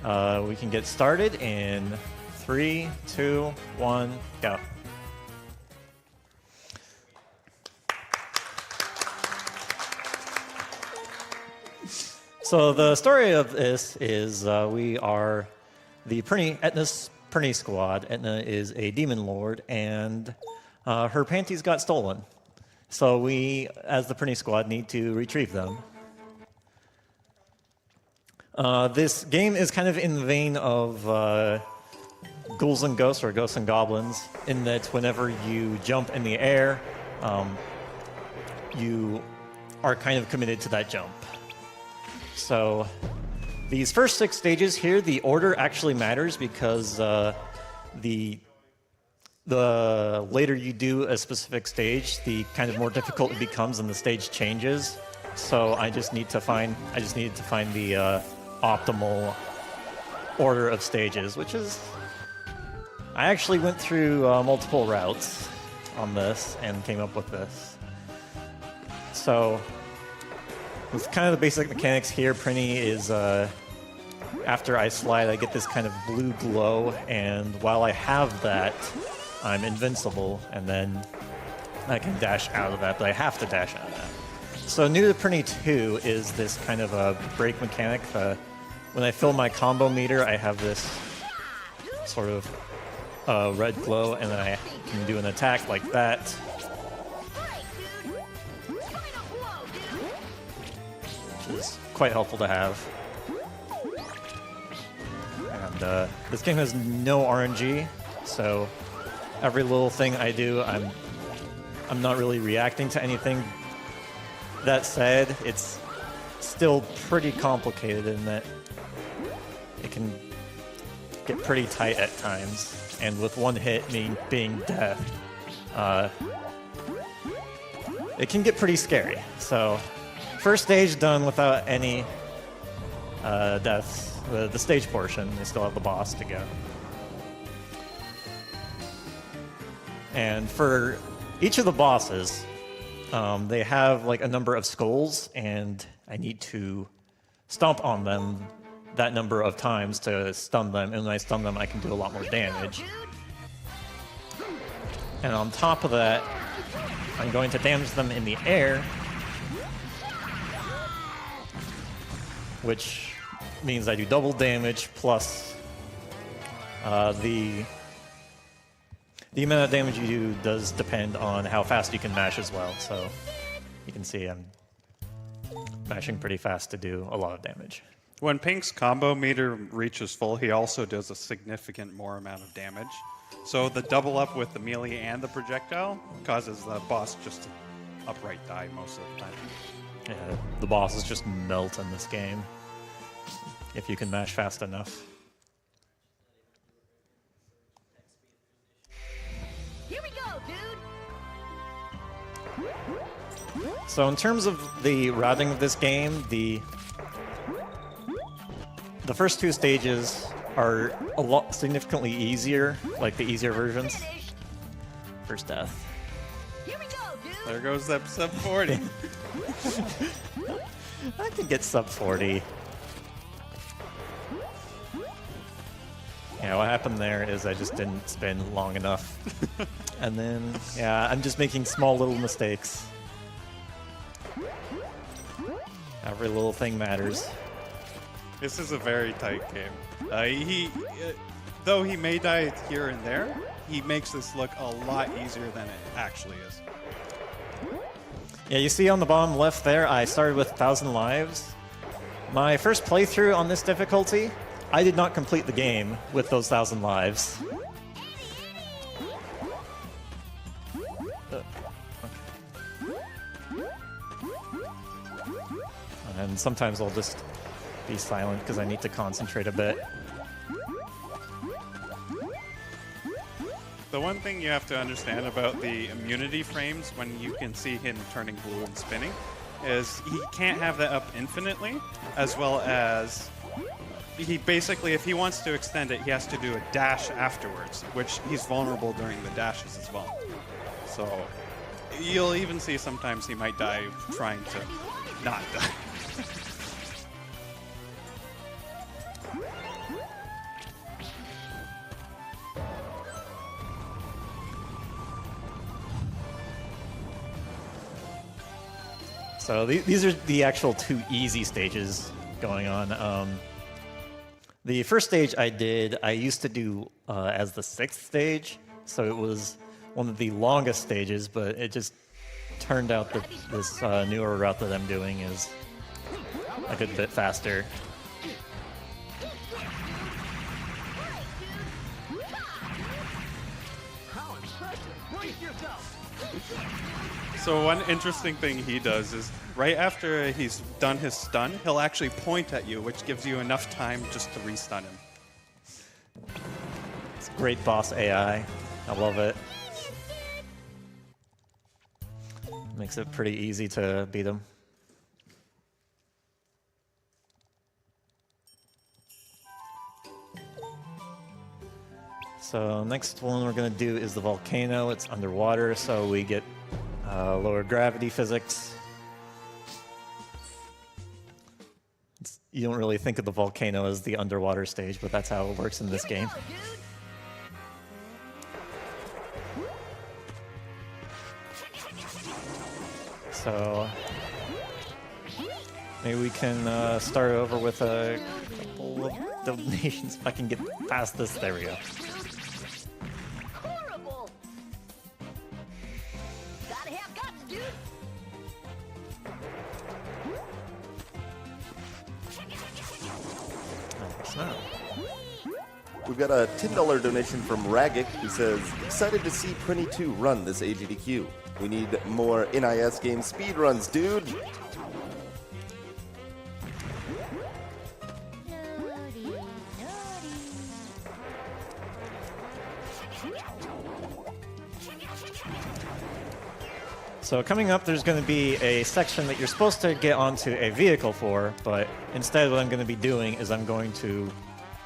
We can get started in 3, 2, 1, go. So the story of this is we are the Etna's Prinny squad. Etna is a demon lord, and her panties got stolen. So we, as the Prinny squad, need to retrieve them. This game is kind of in the vein of Ghouls and Ghosts, or Ghosts and Goblins, in that whenever you jump in the air, you are kind of committed to that jump. So these first 6 stages here, the order actually matters because the later you do a specific stage, the kind of more difficult it becomes and the stage changes. So I just needed to find the optimal order of stages, which is, I actually went through multiple routes on this and came up with this. So it's kind of the basic mechanics here. Prinny is, after I slide, I get this kind of blue glow, and while I have that, I'm invincible, and then I can dash out of that, but I have to dash out of that. So new to Prinny 2 is this kind of a break mechanic. When I fill my combo meter, I have this sort of red glow, and then I can do an attack like that. Which is quite helpful to have. And this game has no RNG, so every little thing I do, I'm not really reacting to anything. That said, it's still pretty complicated in that it can get pretty tight at times, and with one hit being death, it can get pretty scary. So first stage done without any deaths. The stage portion, they still have the boss to go. And for each of the bosses, they have like a number of skulls, and I need to stomp on them that number of times to stun them, and when I stun them, I can do a lot more damage. And on top of that, I'm going to damage them in the air, which means I do double damage, plus the amount of damage you do does depend on how fast you can mash as well. So you can see I'm mashing pretty fast to do a lot of damage. When Pink's combo meter reaches full, he also does a significant more amount of damage. So the double up with the melee and the projectile causes the boss just to upright die most of the time. Yeah, the bosses just melt in this game if you can mash fast enough. Here we go, dude. So in terms of the routing of this game, the first 2 stages are a lot significantly easier, like the easier versions. First death. Here we go, dude. There goes that sub 40. I can get sub 40. Yeah, what happened there is I just didn't spin long enough. And then, yeah, I'm just making small little mistakes. Every little thing matters. This is a very tight game. Though he may die here and there, he makes this look a lot easier than it actually is. Yeah, you see on the bottom left there, I started with 1,000 lives. My first playthrough on this difficulty, I did not complete the game with those 1,000 lives. And sometimes I'll just be silent because I need to concentrate a bit. The one thing you have to understand about the immunity frames when you can see him turning blue and spinning is he can't have that up infinitely, as well as he basically, if he wants to extend it, he has to do a dash afterwards, which he's vulnerable during the dashes as well. So you'll even see sometimes he might die trying to not die. So these are the actual 2 easy stages going on. The first stage I used to do as the 6th stage, so it was one of the longest stages, but it just turned out that this newer route that I'm doing is a good bit faster. So one interesting thing he does is right after he's done his stun, he'll actually point at you, which gives you enough time just to restun him. It's great boss AI. I love it. Makes it pretty easy to beat him. So next one we're going to do is the volcano. It's underwater, so we get lower gravity physics. You don't really think of the volcano as the underwater stage, but that's how it works in this game. So maybe we can start over with a couple of donations if I can get past this. There we go. Horrible. Gotta have guts, dude. It's not. We've got a $10 donation from Ragic who says, excited to see Prinny 2 run this AGDQ. We need more NIS game speed runs, dude. So coming up, there's going to be a section that you're supposed to get onto a vehicle for, but instead what I'm going to be doing is I'm going to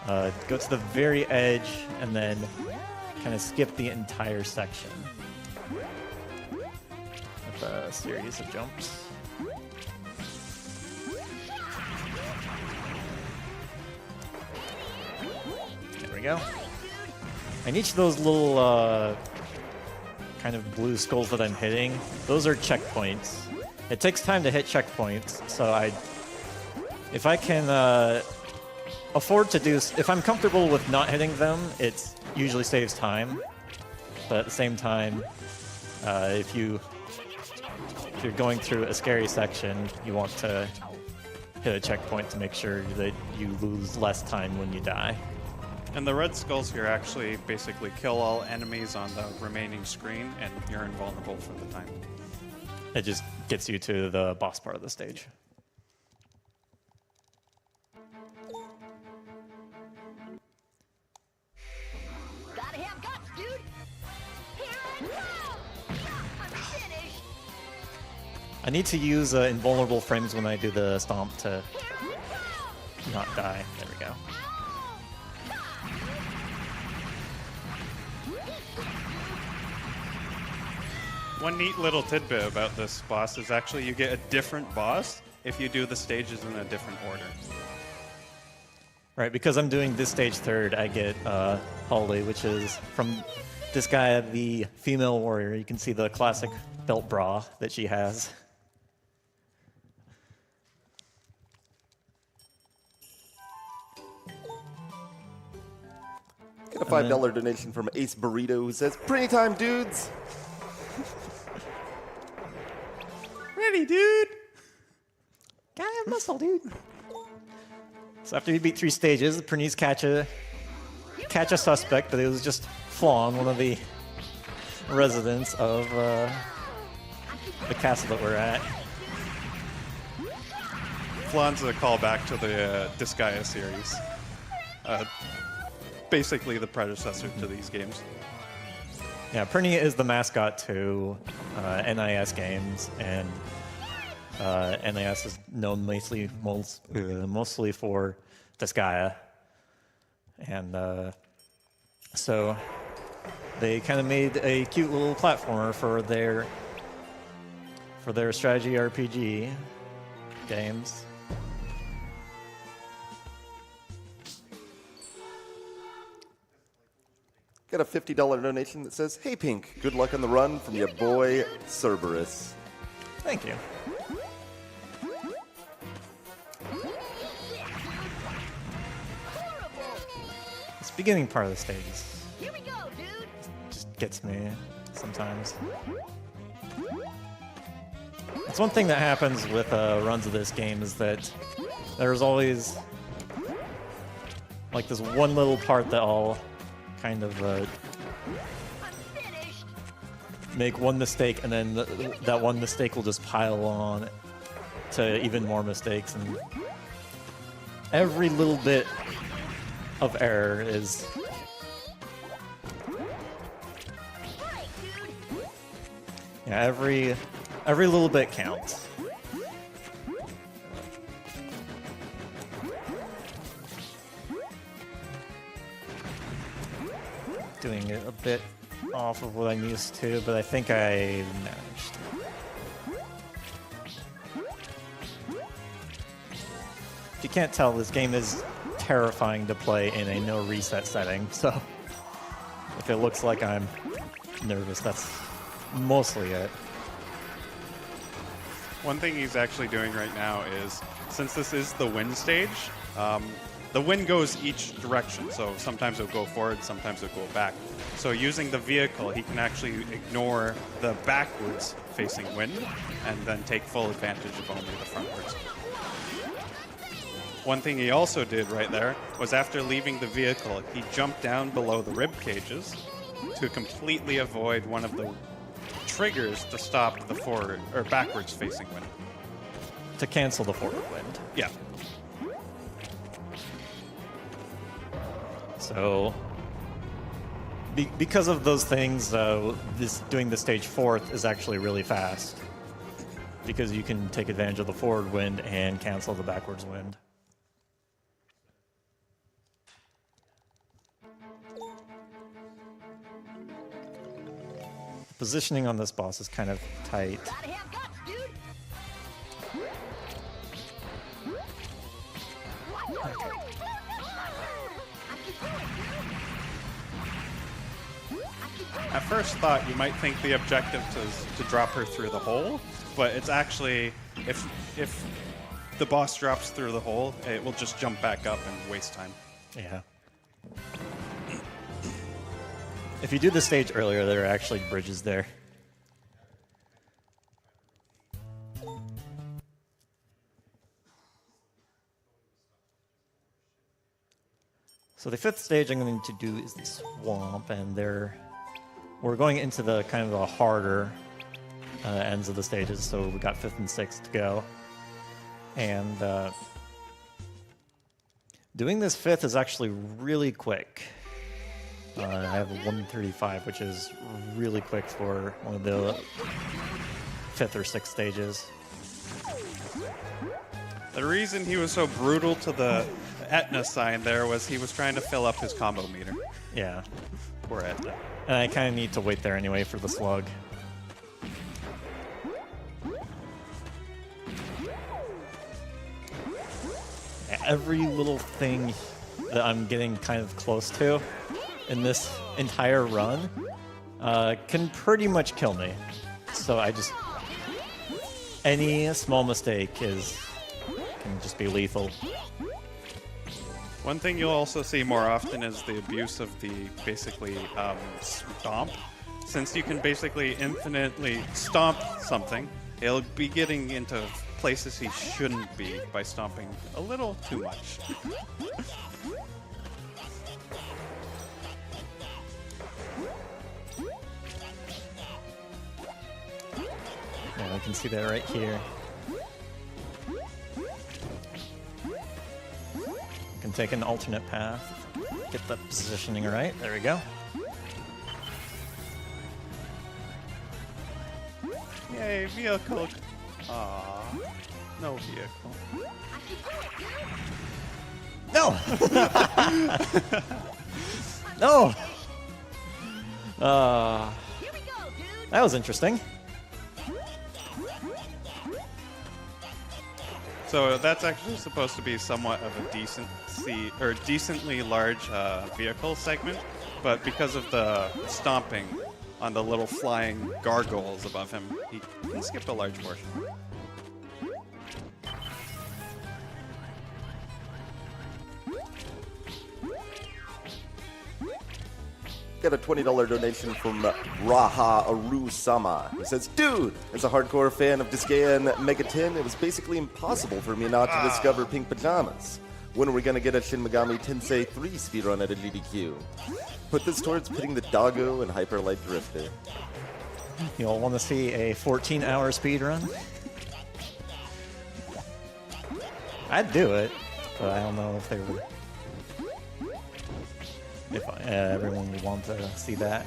go to the very edge and then kind of skip the entire section with a series of jumps. There we go. And each of those little kind of blue skulls that I'm hitting, those are checkpoints. It takes time to hit checkpoints, so if I can afford to do, if I'm comfortable with not hitting them, it usually saves time. But at the same time, if you're going through a scary section, you want to hit a checkpoint to make sure that you lose less time when you die. And the red skulls here actually basically kill all enemies on the remaining screen, and you're invulnerable for the time. It just gets you to the boss part of the stage. Gotta have guts, dude. Here I go. I'm finished. I need to use invulnerable frames when I do the stomp to Here I go. not die. There we go. One neat little tidbit about this boss is actually you get a different boss if you do the stages in a different order. Right, because I'm doing this stage third, I get Holly, which is from this guy, the female warrior. You can see the classic belt bra that she has. Got a $5 donation from Ace Burrito who says, Prinny time, dudes. Ready, dude. Gotta have muscle, dude. So after you beat 3 stages, the Prinny's catch a suspect, but it was just Flan, one of the residents of the castle that we're at. Flan's a callback to the Disgaea series. Basically the predecessor to these games. Yeah, Prinny is the mascot to NIS games, and NIS is known mostly for Disgaea. And so they kind of made a cute little platformer for their strategy RPG games. Got a $50 donation that says, hey Pink, good luck on the run from your boy Cerberus. Thank you. This beginning part of the stage Here we go, dude. just gets me sometimes. It's one thing that happens with runs of this game is that there's always like this one little part that I'll kind of I'm finished. make one mistake, and then that one mistake will just pile on to even more mistakes, and every little bit of error is Right, dude. yeah, every little bit counts. Doing it a bit off of what I'm used to, but I think I managed. If you can't tell, this game is terrifying to play in a no reset setting, so if it looks like I'm nervous, that's mostly it. One thing he's actually doing right now is, since this is the wind stage, the wind goes each direction. So sometimes it'll go forward, sometimes it'll go back. So using the vehicle, he can actually ignore the backwards facing wind and then take full advantage of only the frontwards. One thing he also did right there was, after leaving the vehicle, he jumped down below the rib cages to completely avoid one of the triggers to stop the forward or backwards facing wind. To cancel the forward wind. Yeah. So, because of those things, doing the stage fourth is actually really fast. Because you can take advantage of the forward wind and cancel the backwards wind. The positioning on this boss is kind of tight. Gotta have guts, dude. At first thought, you might think the objective is to drop her through the hole, but it's actually, if the boss drops through the hole, it will just jump back up and waste time. Yeah. If you do the stage earlier, there are actually bridges there. So the fifth stage I'm going to do is the swamp, and we're going into the kind of the harder ends of the stages. So we got fifth and sixth to go, and doing this fifth is actually really quick. I have a 135, which is really quick for one of the fifth or sixth stages. The reason he was so brutal to the Etna sign there was he was trying to fill up his combo meter. Yeah. Poor Etna. And I kind of need to wait there anyway for the slug. Every little thing that I'm getting kind of close to in this entire run can pretty much kill me. So any small mistake can just be lethal. One thing you'll also see more often is the abuse of the basically stomp. Since you can basically infinitely stomp something, he'll be getting into places he shouldn't be by stomping a little too much. Yeah, we can see that right here. Can take an alternate path. Get the positioning right. There we go. Yay, vehicle. Aww, no vehicle. No! No! Here we go, dude. That was interesting. So that's actually supposed to be somewhat of a decently large vehicle segment, but because of the stomping on the little flying gargoyles above him, he can skip a large portion. Got a $20 donation from Raha Aru-sama. He says, dude, as a hardcore fan of Disgaea and Mega 10, it was basically impossible for me not to discover Pink Pajamas. When are we going to get a Shin Megami Tensei 3 speedrun at a GDQ? Put this towards pitting the Doggo and Hyper Light Drifter. You'll want to see a 14-hour speedrun? I'd do it, but I don't know if they would. If everyone would want to see that.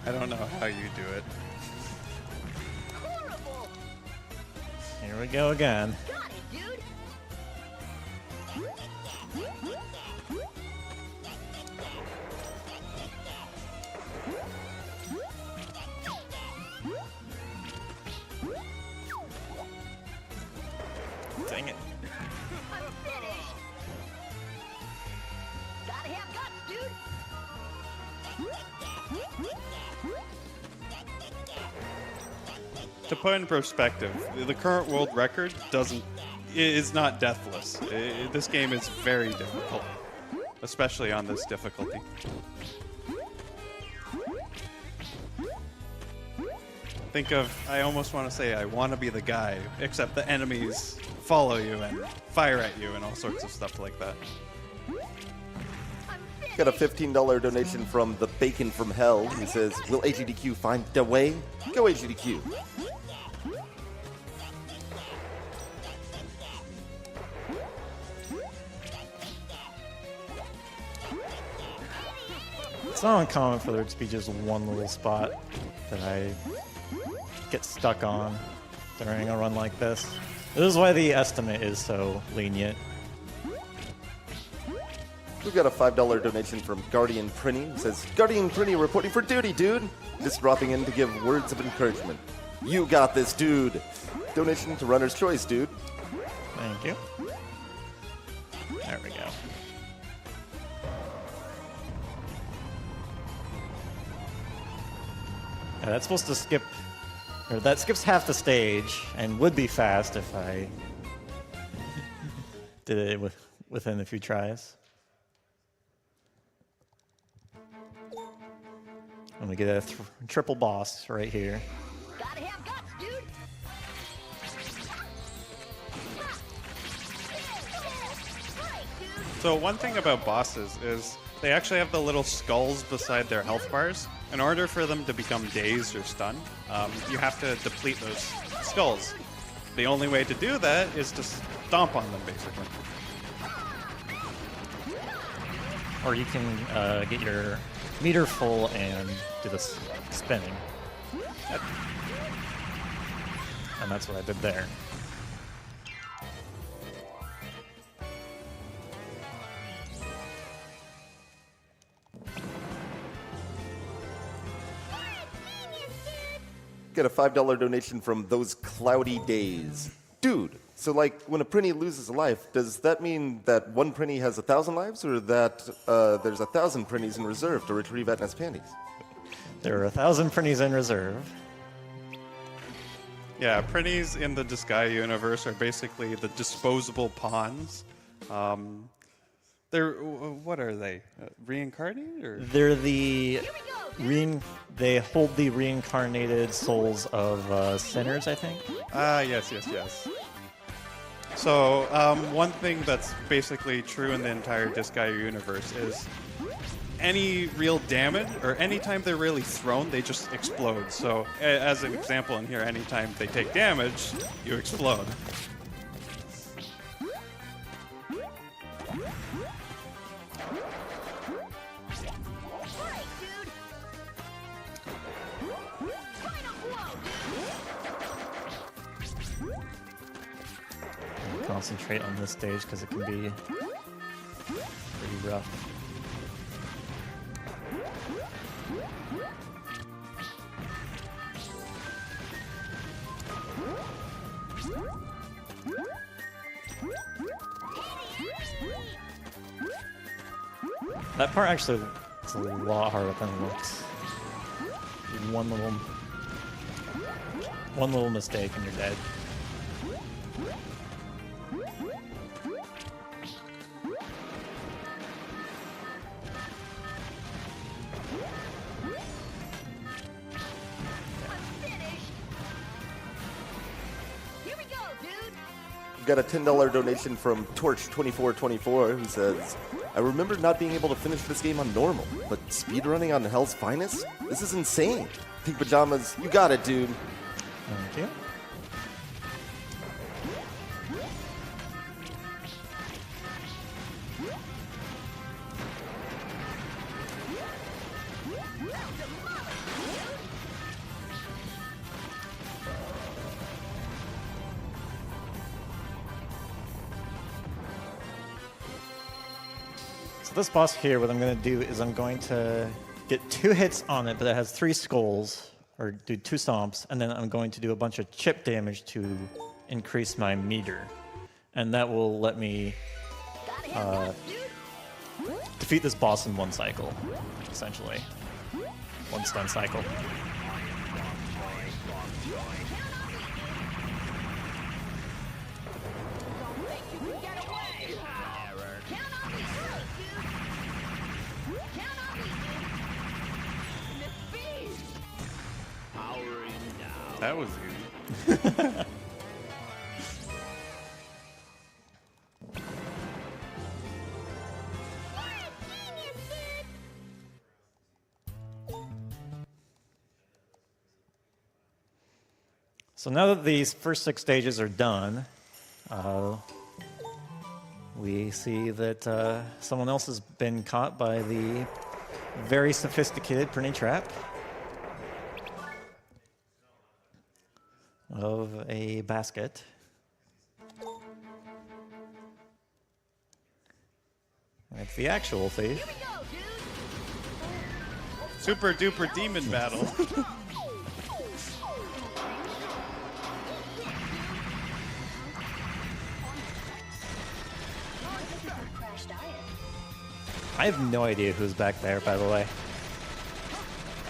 I don't know how you do it. Horrible. Here we go again. Got it, dude. Dang it. I'm finished. Gotta have guts, dude. To put in perspective, the current world record is not deathless. This game is very difficult, especially on this difficulty. Think of, I almost want to say I want to be the guy, except the enemies follow you and fire at you and all sorts of stuff like that. Got a $15 donation from the Bacon from Hell. He says, will AGDQ find the way? Go AGDQ. It's not uncommon for there to be just one little spot that I get stuck on during a run like this. This is why the estimate is so lenient. We've got a $5 donation from Guardian Prinny. He says, Guardian Prinny reporting for duty, dude. Just dropping in to give words of encouragement. You got this, dude. Donation to Runner's Choice, dude. Thank you. There we go. Yeah, that's supposed to skip, or that skips half the stage, and would be fast if I did it within a few tries. I'm gonna get a triple boss right here. Gotta have guts, dude. Great, dude. So one thing about bosses is they actually have the little skulls beside their health bars. In order for them to become dazed or stunned, you have to deplete those skulls. The only way to do that is to stomp on them, basically. Or you can get your meter full and do the spinning. And that's what I did there. Got a $5 donation from Those Cloudy Days. Dude, so like when a Prinny loses a life, does that mean that one Prinny has 1,000 lives, or that there's 1,000 Prinnies in reserve to retrieve Etna's panties? There are 1,000 Prinnies in reserve. Yeah, Prinnies in the Disgaea universe are basically the disposable pawns. What are they? Reincarnated? Or? They're the they hold the reincarnated souls of sinners, I think. Yes. So, one thing that's basically true in the entire Disgaea universe is any real damage, or anytime they're really thrown, they just explode. So, as an example in here, anytime they take damage, you explode. Great, dude. Final blow. Concentrate on this stage because it can be pretty rough. That part actually is a lot harder than it looks. One little mistake and you're dead. We've got a $10 donation from Torch2424 who says, I remember not being able to finish this game on normal, but speedrunning on Hell's Finest? This is insane. Pink Pajamas, you got it, dude. Thank you. So this boss here, what I'm going to do is I'm going to get 2 hits on it, but it has 3 skulls, or do 2 stomps, and then I'm going to do a bunch of chip damage to increase my meter. And that will let me defeat this boss in 1 cycle, essentially. 1 stun cycle. That was easy. So now that these first 6 stages are done, we see that someone else has been caught by the very sophisticated Prinny trap of a basket. And it's the actual thief. Super duper demon battle. I have no idea who's back there, by the way,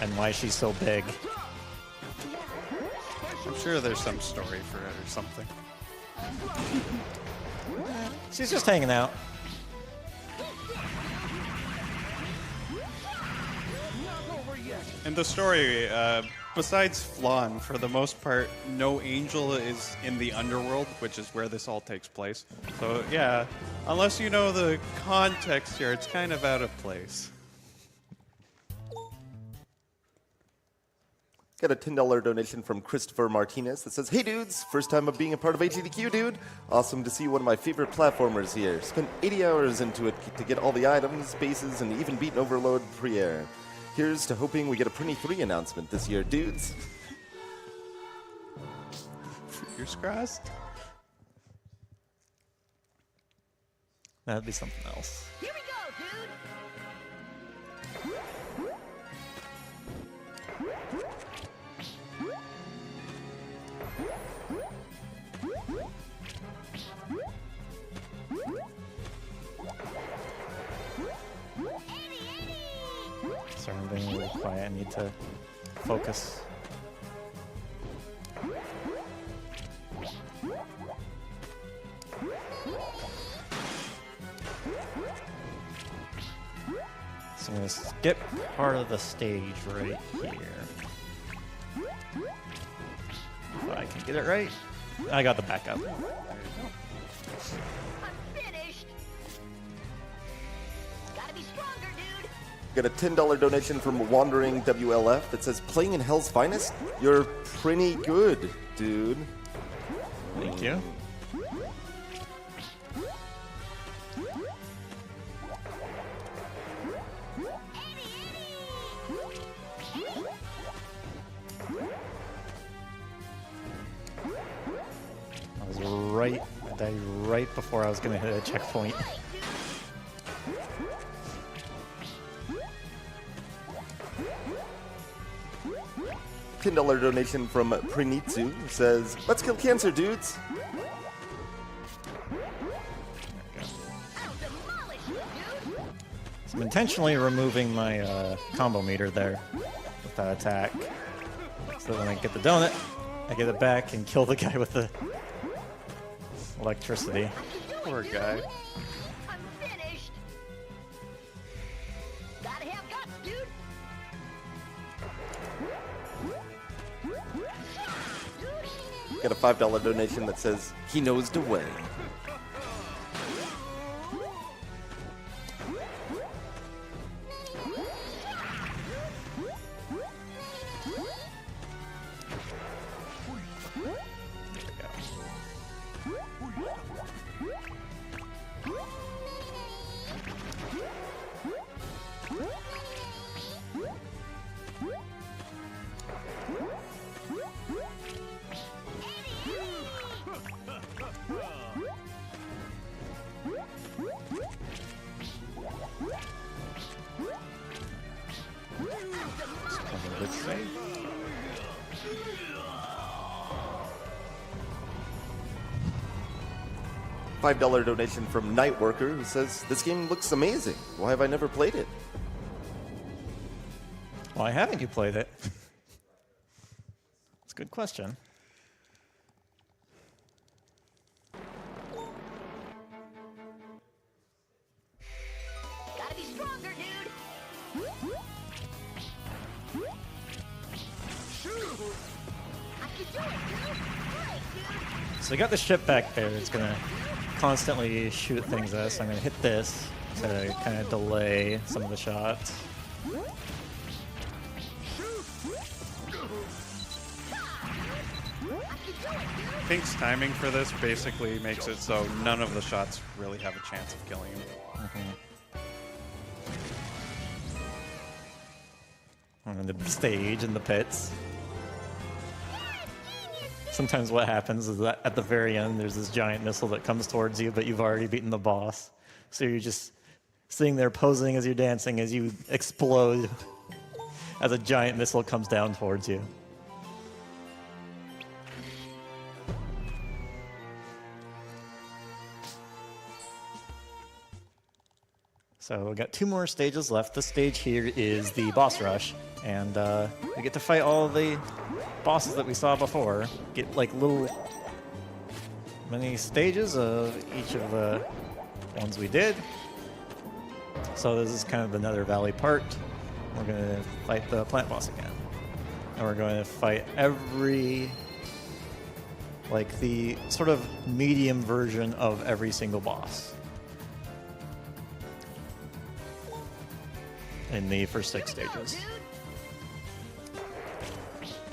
and why she's so big. I'm sure there's some story for it or something. She's just hanging out. In the story, besides Flan, for the most part, no angel is in the underworld, which is where this all takes place. So yeah, unless you know the context here, it's kind of out of place. Got a $10 donation from Christopher Martinez that says, hey dudes, first time of being a part of HDQ, dude. Awesome to see one of my favorite platformers here. Spent 80 hours into it to get all the items, bases, and even beat Overload pre-air. Here's to hoping we get a Prinny 3 announcement this year, dudes. Fingers crossed. That'd be something else. Here we go, dude. Sorry, I'm being a little quiet. I need to focus. So I'm going to skip part of the stage right here. If I can get it right. I got the backup. I'm finished. Gotta be stronger, dude. Got a $10 donation from Wandering WLF that says, playing in Hell's Finest? You're pretty good, dude. Thank you. I died right before I was going to hit a checkpoint. $10 donation from Prinitsu says, let's kill cancer, dudes. So I'm intentionally removing my combo meter there with that attack. So when I get the donut, I get it back and kill the guy with the electricity. Poor guy. I'm finished. Gotta have guts, dude. Got a $5 donation that says he knows the way. Let's see. $5 donation from Nightworker who says, this game looks amazing. Why have I never played it? Why haven't you played it? It's a good question. Gotta be stronger, dude. I can do it, dude. Great, dude. So I got the ship back there. It's gonna constantly shoot things at us. I'm gonna hit this to kind of delay some of the shots. Pink's timing for this basically makes it so none of the shots really have a chance of killing him. On the stage and the pits. Sometimes what happens is that at the very end there's this giant missile that comes towards you, but you've already beaten the boss. So you're just sitting there posing as you're dancing as you explode as a giant missile comes down towards you. So we've got 2 more stages left. This stage here is the boss rush, and we get to fight all the bosses that we saw before. Get like little mini stages of each of the ones we did. So this is kind of the Nether Valley part. We're going to fight the plant boss again. And we're going to fight every, like the sort of medium version of every single boss in the first 6 stages.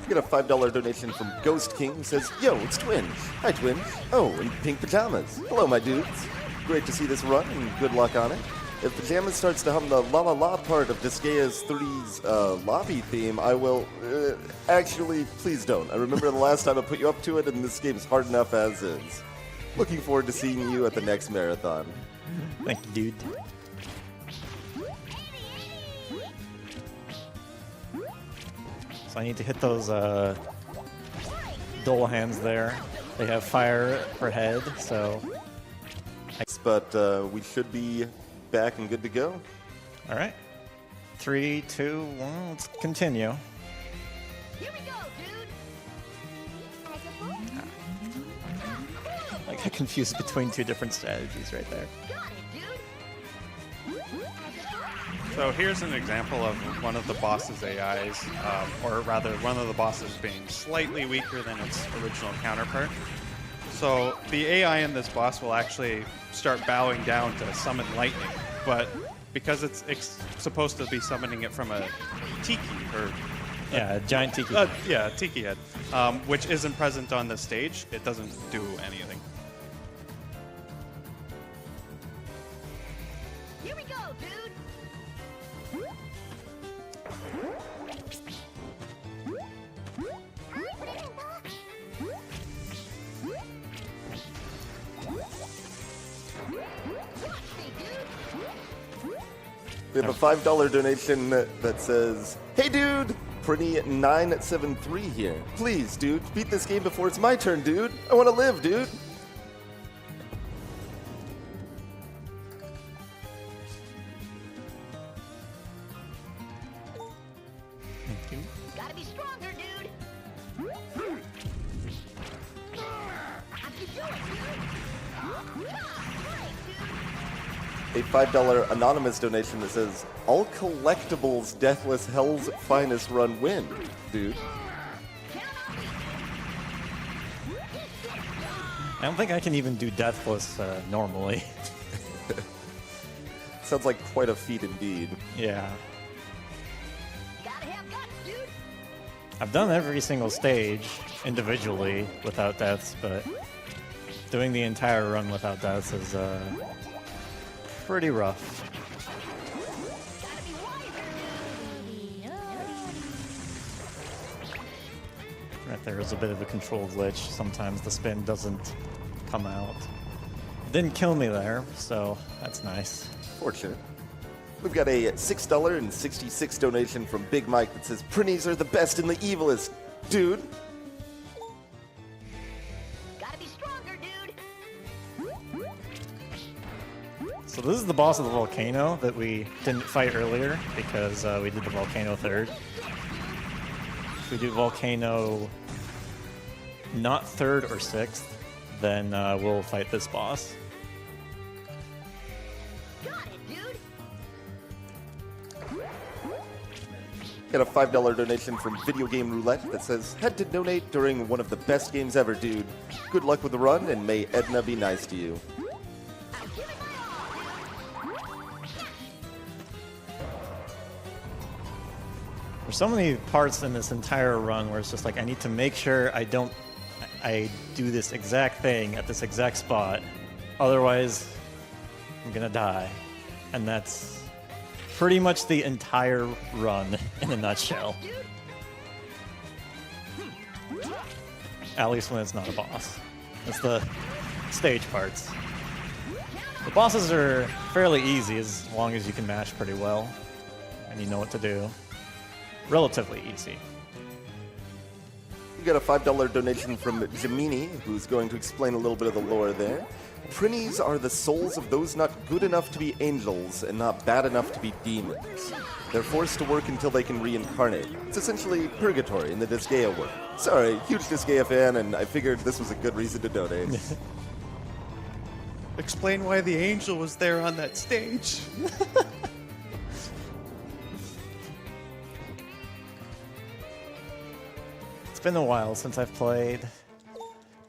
We got a $5 donation from Ghost King who says, yo, it's Twinge. Hi, Twinge. Oh, in pink pajamas. Hello, my dudes. Great to see this run, and good luck on it. If Pajamas starts to hum the la la la part of Disgaea's 3's lobby theme, I will... actually, please don't. I remember the last time I put you up to it, and this game's hard enough as is. Looking forward to seeing you at the next marathon. Thank you, dude. So I need to hit those dual hands there. They have fire for head, so... But we should be back and good to go. All right. 3, 2, 1, let's continue. Here we go, dude. As a book. I got confused between 2 different strategies right there. Got it, dude. So here's an example of one of the boss's AIs, or rather one of the bosses being slightly weaker than its original counterpart. So the AI in this boss will actually start bowing down to summon lightning, but because it's supposed to be summoning it from a tiki, or Yeah, a giant tiki. yeah, a tiki head, which isn't present on the stage, it doesn't do anything. Here we go, dude. We have a $5 donation that says, hey dude, Prinny973 here. Please, dude, beat this game before it's my turn, dude. I want to live, dude. Gotta be stronger, dude. I can do it, dude. A $5 anonymous donation that says, all collectibles Deathless Hell's finest run win, dude. I don't think I can even do Deathless normally. Sounds like quite a feat indeed. Yeah. Gotta have guts, dude. I've done every single stage individually without deaths, but doing the entire run without deaths is pretty rough. Gotta be wiser. Right there is a bit of a control glitch. Sometimes the spin doesn't come out. Didn't kill me there, so that's nice. Fortunate. We've got a $6.66 donation from Big Mike that says, Prinnies are the best and the evilest, dude. Gotta be stronger, dude. So this is the boss of the volcano that we didn't fight earlier because we did the volcano third. If we do volcano not third or sixth, then we'll fight this boss. Got it, dude. Got a $5 donation from Video Game Roulette that says, had to donate during one of the best games ever, dude. Good luck with the run, and may Edna be nice to you. I'm giving my all. There's so many parts in this entire run where it's just like I need to make sure I do this exact thing at this exact spot, otherwise I'm gonna die. And that's pretty much the entire run in a nutshell. At least when it's not a boss. It's the stage parts. The bosses are fairly easy as long as you can mash pretty well and you know what to do. Relatively easy. We got a $5 donation from Jamini, who's going to explain a little bit of the lore there. Prinnies are the souls of those not good enough to be angels and not bad enough to be demons. They're forced to work until they can reincarnate. It's essentially purgatory in the Disgaea world. Sorry, huge Disgaea fan, and I figured this was a good reason to donate. Explain why the angel was there on that stage. It's been a while since I've played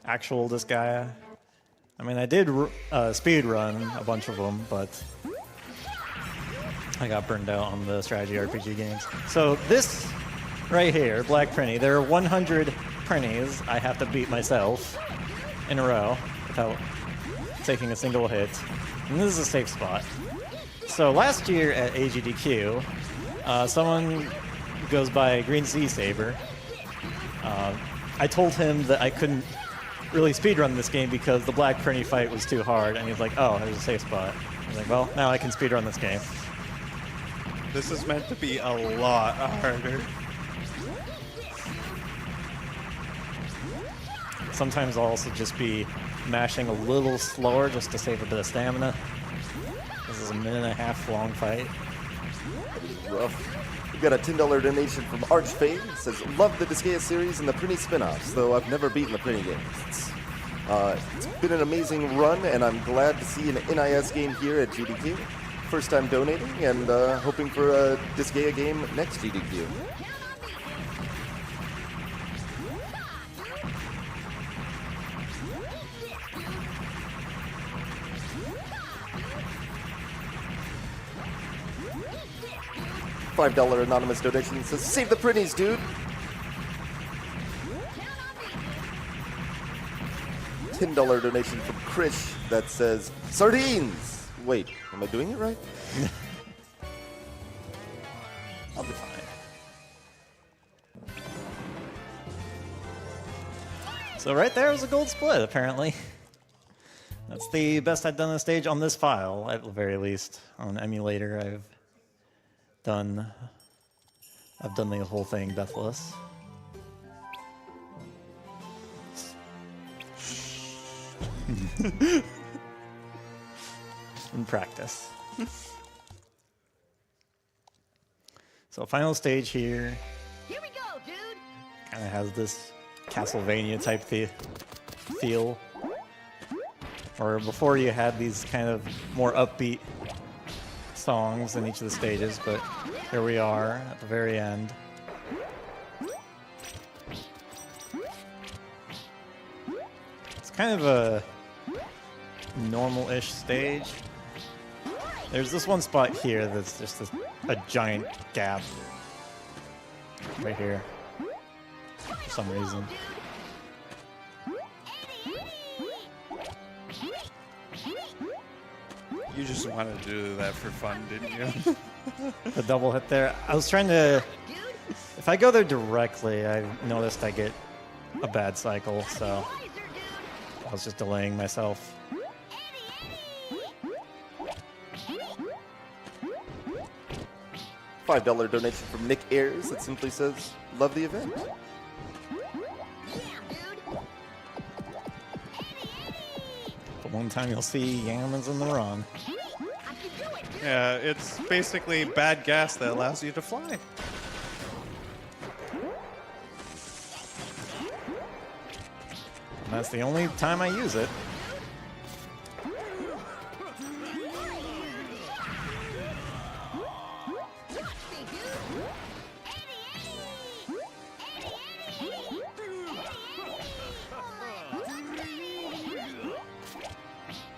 actual Disgaea. I mean, I did speed run a bunch of them, but I got burned out on the strategy RPG games. So this right here, Black Prinny, there are 100 Prinnies I have to beat myself in a row without taking a single hit. And this is a safe spot. So last year at AGDQ, someone goes by Green Sea Saber. I told him that I couldn't really speedrun this game because the Black Prinny fight was too hard, and he's like, oh, there's a safe spot. I was like, well, now I can speedrun this game. This is meant to be a lot harder. Sometimes I'll also just be mashing a little slower just to save a bit of stamina. This is a 1.5-minute long fight. Rough. We got a $10 donation from Archfade. It says, love the Disgaea series and the Prinny spin-offs, though I've never beaten the Prinny games. It's been an amazing run, and I'm glad to see an NIS game here at GDQ. First time donating, and hoping for a Disgaea game next GDQ. $5 anonymous donation says, save the Prinnies, dude. $10 donation from Krish that says, sardines. Wait, am I doing it right? I'll be fine. So right there was a gold split, apparently. That's the best I've done on a stage on this file, at the very least. On emulator, I've done the whole thing deathless. In practice. So final stage here Here we go, dude. kind of has this Castlevania type feel. Or before you had these kind of more upbeat songs in each of the stages, but here we are at the very end. It's kind of a normal-ish stage. There's this one spot here that's just a giant gap right here for some reason. You just wanted to do that for fun, didn't you? The double hit there. I was trying to... If I go there directly, I noticed I get a bad cycle, so I was just delaying myself. $5 donation from Nick Ayers that simply says, love the event. The one time you'll see Yam is in the wrong. Yeah, it's basically bad gas that allows you to fly. And that's the only time I use it.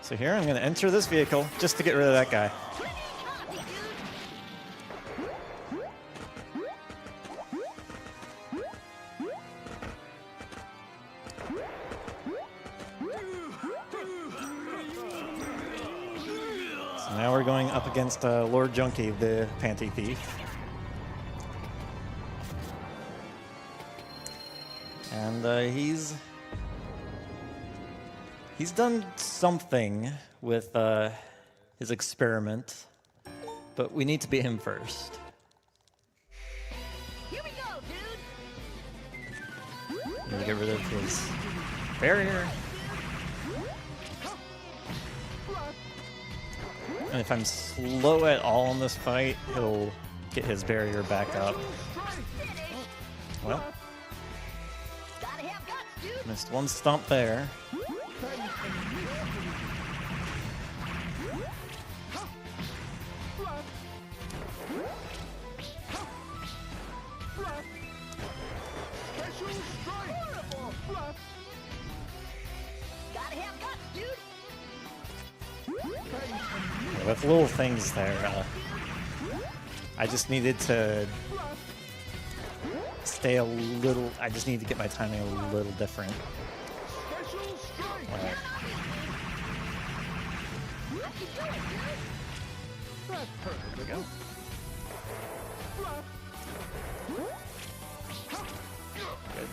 So here I'm going to enter this vehicle just to get rid of that guy. So now we're going up against Lord Junkie, the Panty Thief. And he's done something with his experiment, but we need to beat him first. Here we go, dude. Need to get rid of his barrier. And if I'm slow at all in this fight, he'll get his barrier back up. Well, Gotta have guts, dude. missed one stomp there. Gotta have guts, dude. With little things there, I just needed to stay a little. I just need to get my timing a little different. Alright. There we go. Good.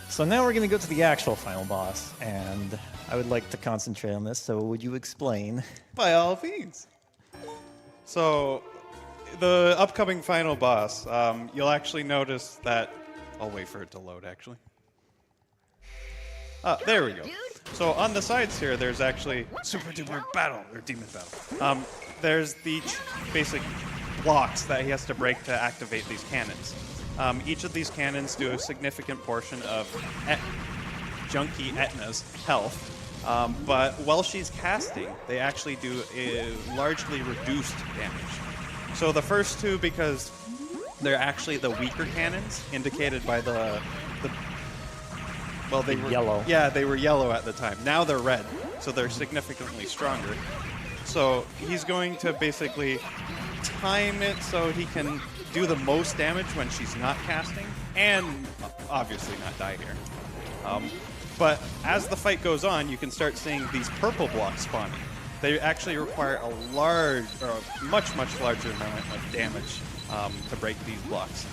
So now we're going to go to the actual final boss, and I would like to concentrate on this, so would you explain? By all means. So, the upcoming final boss, you'll actually notice that... I'll wait for it to load, actually. There we go. So, on the sides here, there's actually Super Duper Battle, or Demon Battle. There's the basic blocks that he has to break to activate these cannons. Each of these cannons do a significant portion of Junkie Etna's health, but while she's casting, they actually do a largely reduced damage. So the first two, because they're actually the weaker cannons, indicated by well, they were yellow. Yeah, they were yellow at the time. Now they're red, so they're significantly stronger. So he's going to basically time it so he can do the most damage when she's not casting, and obviously not die here. But as the fight goes on, you can start seeing these purple blocks spawning. They actually require a large, or a much, much larger amount of damage to break these blocks.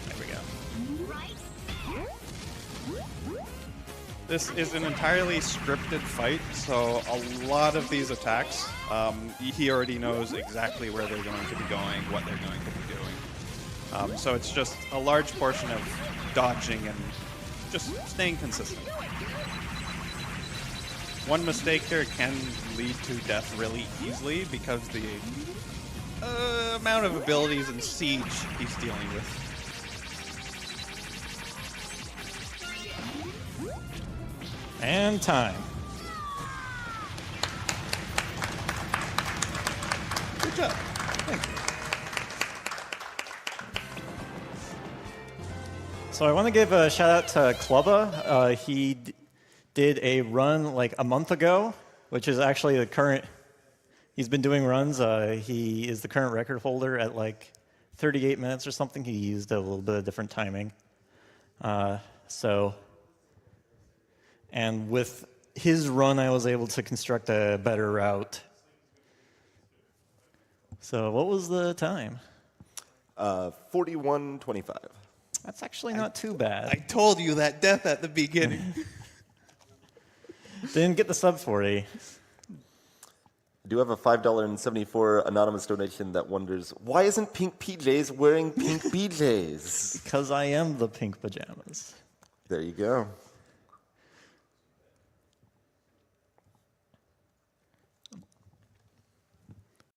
There we go. This is an entirely scripted fight, so a lot of these attacks, he already knows exactly where they're going to be going, what they're going to be doing. So it's just a large portion of dodging and just staying consistent. One mistake here can lead to death really easily because the amount of abilities and siege he's dealing with. And time. Good job. Thank you. So I want to give a shout out to Clubba. He did a run like a month ago, which is actually the current. He's been doing runs. He is the current record holder at like 38 minutes or something. He used a little bit of different timing. And with his run, I was able to construct a better route. So what was the time? 41:25. That's actually not too bad. I told you that death at the beginning. Didn't get the sub 40. I do have a $5.74 anonymous donation that wonders, why isn't Pink PJs wearing pink BJs? Because I am the pink pajamas. There you go.